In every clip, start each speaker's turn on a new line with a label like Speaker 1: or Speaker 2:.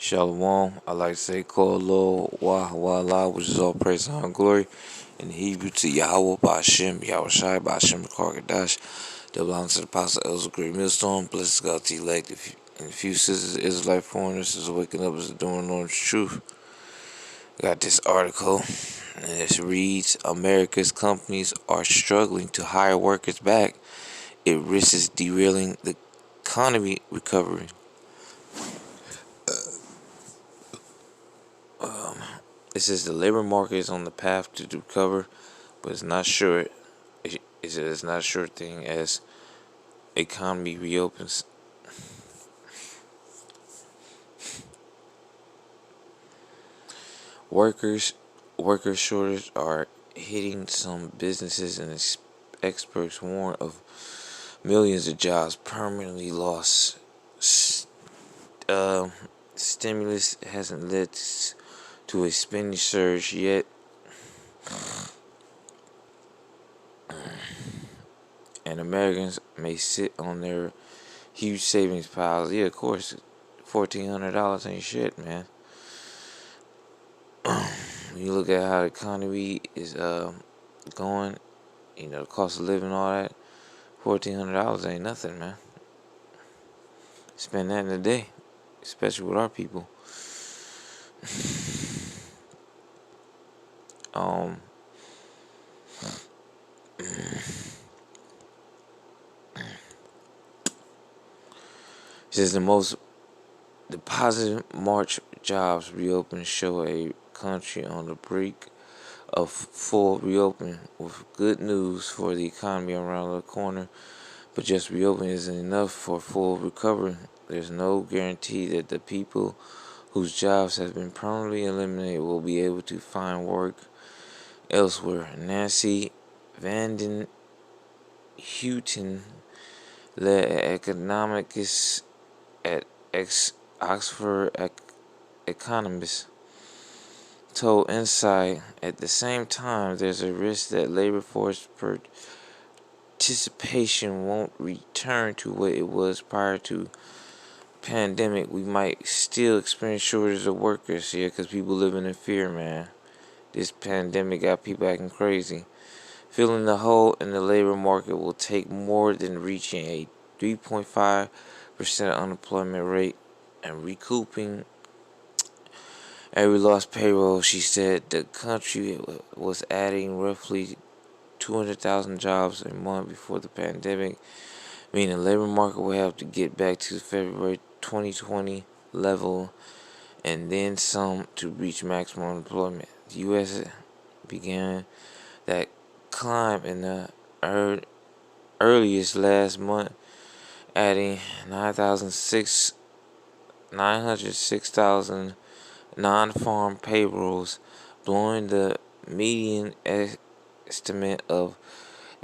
Speaker 1: Shalom. I like to say Kolo Wah, which is all praise and glory in Hebrew to Yahweh Ba'Shem, Yahweh Shai Ba'Shem Karkadash, that belongs to the Apostle Elder Great Millstone. Bless God to elect and a few sisters, Israelite foreigners, is waking up as doing on the truth. Got this article, and it reads: America's companies are struggling to hire workers back. It risks derailing the economy recovery. It says the labor market is on the path to recover, but it's not sure. It's not a sure thing as economy reopens. Workers worker shortage are hitting some businesses, and experts warn of millions of jobs permanently lost. Uh, Stimulus hasn't led to a spending surge yet, and Americans may sit on their huge savings piles. Yeah, of course, $1,400 ain't shit, man. When you look at how the economy is going, the cost of living, all that, $1,400 ain't nothing, man. Spend that in a day, especially with our people. It says the positive March jobs reopen show a country on the brink of full reopening, with good news for the economy around the corner. But just reopening isn't enough for full recovery. There's no guarantee that the people whose jobs have been permanently eliminated will be able to find work elsewhere. Nancy Vanden Houghton, led economist at Oxford Economist, told Insight, at the same time, there's a risk that labor force participation won't return to what it was prior to pandemic. We might still experience shortage of workers here because people living in fear, man. This pandemic got people acting crazy. Filling the hole in the labor market will take more than reaching a 3.5% unemployment rate and recouping every lost payroll. She said the country was adding roughly 200,000 jobs a month before the pandemic, meaning the labor market will have to get back to the February 2020 level and then some to reach maximum unemployment. The U.S. began that climb in the earliest last month, adding 906,000 non-farm payrolls, blowing the median estimate of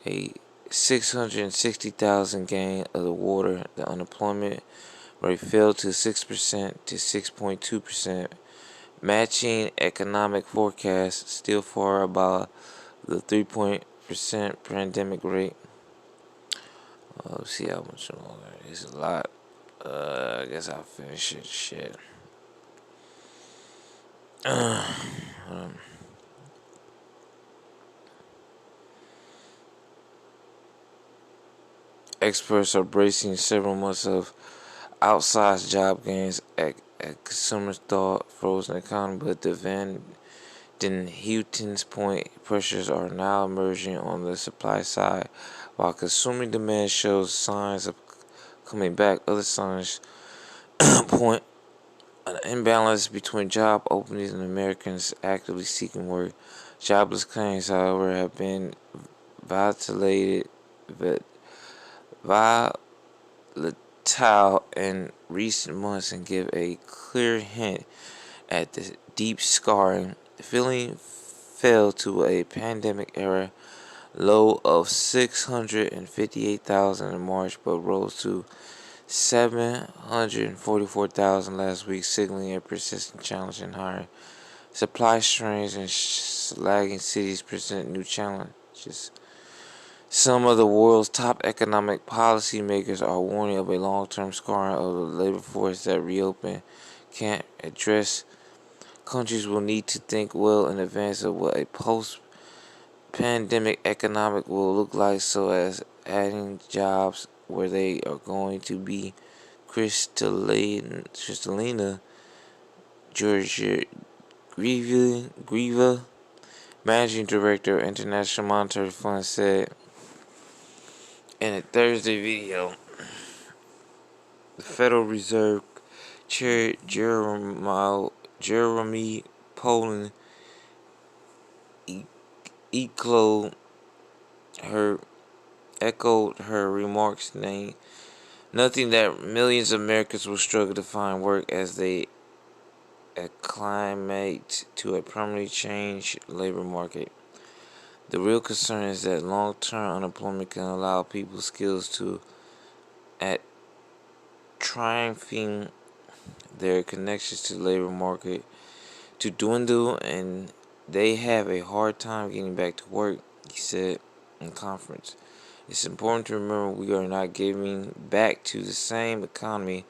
Speaker 1: a 660,000 gain of the water. The unemployment rate fell to 6% to 6.2%, matching economic forecasts, still far above the 3% pandemic rate. Let's see how much longer. It's a lot. I guess I'll finish it. Shit. Experts are bracing several months of outsized job gains at consumers thought frozen economy, but the Van Den Houghton's point, pressures are now emerging on the supply side. While consumer demand shows signs of coming back, other signs point an imbalance between job openings and Americans actively seeking work. Jobless claims, however, have been ventilated, volatile in recent months and give a clear hint at the deep scarring. The feeling fell to a pandemic era low of 658,000 in March, but rose to 744,000 last week, signaling a persistent challenge in hiring. Supply strains and lagging cities present new challenges. Some of the world's top economic policy makers are warning of a long-term scarring of the labor force that reopen can't address, countries will need to think well in advance of what a post-pandemic economic will look like, so as adding jobs where they are going to be. Kristalina Georgia Grieva, managing director of International Monetary Fund, said in a Thursday video. The Federal Reserve Chair Jeremy Powell her echoed her remarks, nothing that millions of Americans will struggle to find work as they acclimate to a permanently changed labor market. The real concern is that long-term unemployment can allow people's skills to at triumphing their connections to the labor market to dwindle, and they have a hard time getting back to work, he said in conference. It's important to remember we are not getting back to the same economy.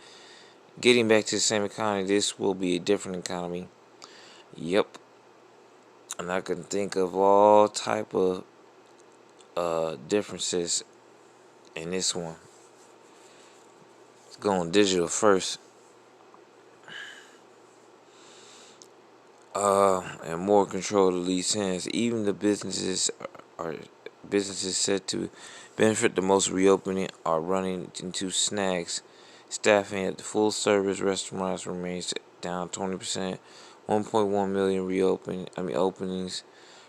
Speaker 1: This will be a different economy. Yep. And I can think of all type of differences in this one. It's going digital first. And more control to lease hands. Even the businesses said to benefit the most reopening are running into snags. Staffing at the full service restaurants remains down 20%. 1.1 million openings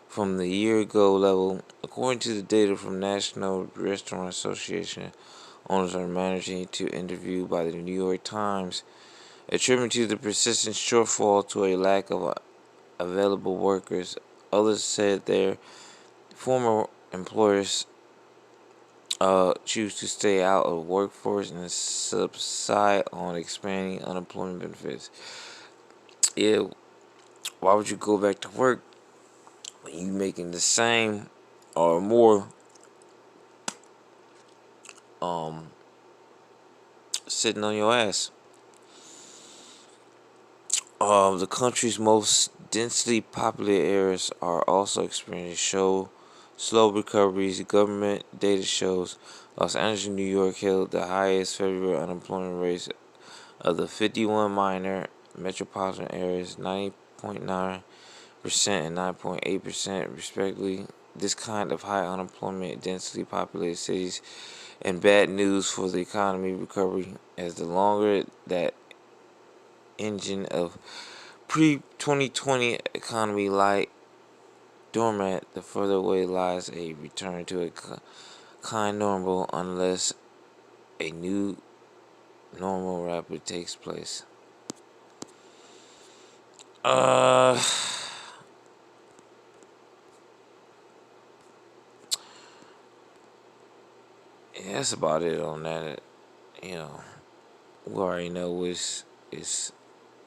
Speaker 1: from the year ago level, according to the data from National Restaurant Association. Owners are managing to interview by the New York Times, attributing the persistent shortfall to a lack of available workers. Others said their former employers choose to stay out of the workforce and subside on expanding unemployment benefits. Yeah, why would you go back to work when you making the same or more sitting on your ass? The country's most densely populated areas are also experiencing slow recoveries. Government data shows Los Angeles and New York held the highest February unemployment rates of the 51 minor metropolitan areas, 90.9% and 9.8% respectively. This kind of high unemployment in densely populated cities and bad news for the economy recovery, as the longer that engine of pre-2020 economy lie dormant, the further away lies a return to a kind normal unless a new normal rapidly takes place. Yeah, that's about it on that. You know, we already know it's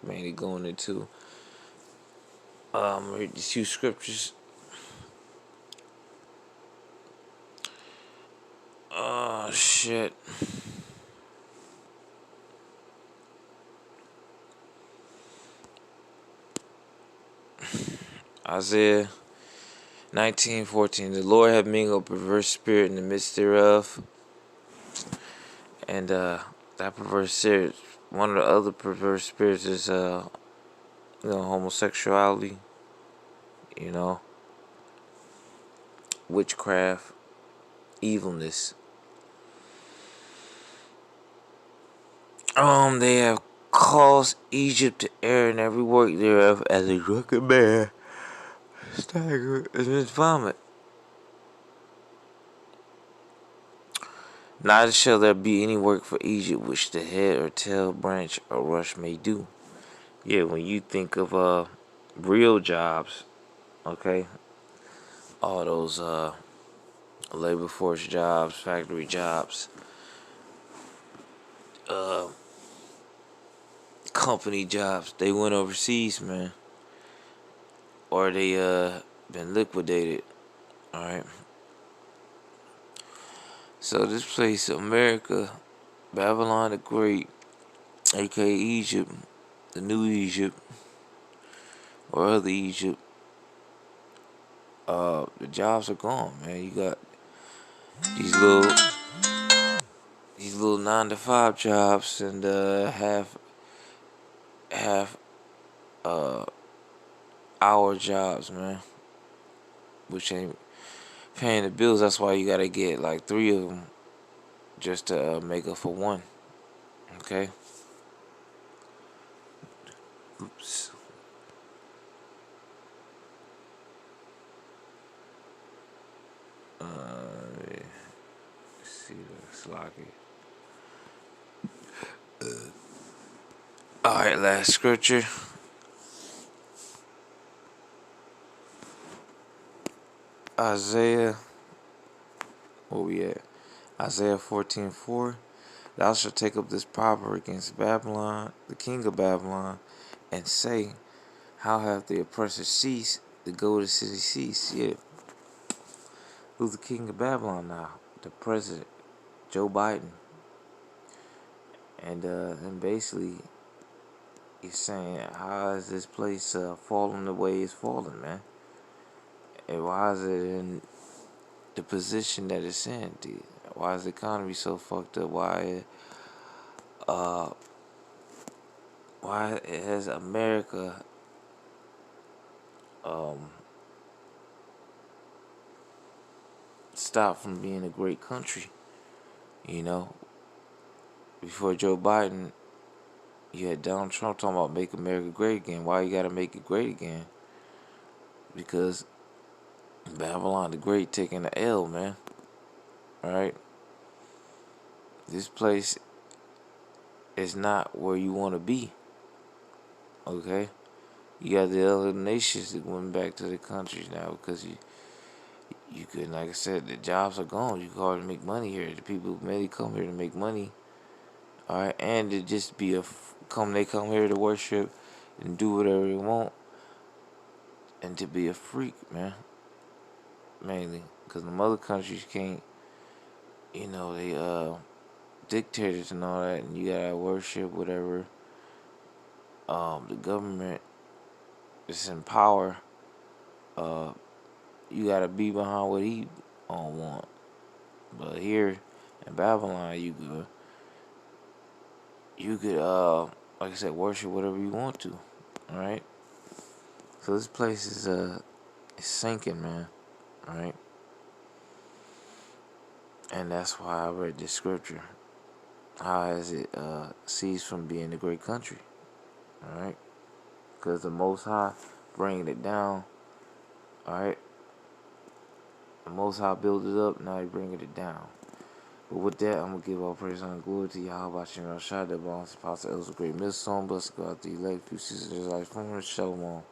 Speaker 1: mainly going into read these two scriptures. Oh shit. Isaiah 19:14. The Lord hath mingled a perverse spirit in the midst thereof. And that perverse spirit, one of the other perverse spirits is homosexuality, witchcraft, evilness. They have caused Egypt to err in every work thereof, as a drunken man stagger in his vomit. Neither shall there be any work for Egypt which the head or tail, branch or rush may do. Yeah, when you think of real jobs, okay, all those labor force jobs, factory jobs, company jobs, they went overseas, man, or they been liquidated. All right. So this place, America, Babylon the Great, aka Egypt, the new Egypt or other Egypt, the jobs are gone, man. You got these little these little 9 to 5 jobs and half uh hour jobs, man, which ain't paying the bills. That's why you gotta get like 3 of them just to make up for one. Okay. Oops. Let's see the slocky. All right, last scripture. Isaiah. Where we at? Isaiah 14:4. Thou shalt take up this proverb against Babylon, the king of Babylon, and say, how hath the oppressor ceased? The golden city ceased. Yeah. Who's the king of Babylon now? The president, Joe Biden. And basically, he's saying, how is this place falling the way it's falling, man? And why is it in the position that it's in, dude? Why is the economy so fucked up? Uh, why has America um stopped from being a great country? You know, before Joe Biden, you had Donald Trump talking about make America great again. Why you gotta make it great again? Because Babylon the Great taking the L, man. Alright? This place is not where you want to be. Okay? You got the other nations that went back to the countries now because you could, like I said, the jobs are gone. You can hardly make money here. The people mainly come here to make money. Alright? And to just be they come here to worship and do whatever they want and to be a freak, man. Mainly. Because the other countries can't, they dictators and all that, and you gotta worship whatever the government is in power. You gotta be behind what he want. But here in Babylon, you could like I said, worship whatever you want to. All right. So this place is it's sinking, man. All right. And that's why I read this scripture. How has it ceased from being a great country? All right. Because the Most High bringing it down. All right. The Most High built it up. Now he bringing it down. But with that, I'm going to give all praise and glory to Yahweh Shem Rashad, the boss, Apostle El's great miss song, blessed God, the elect, few seasons, life, from Shalom.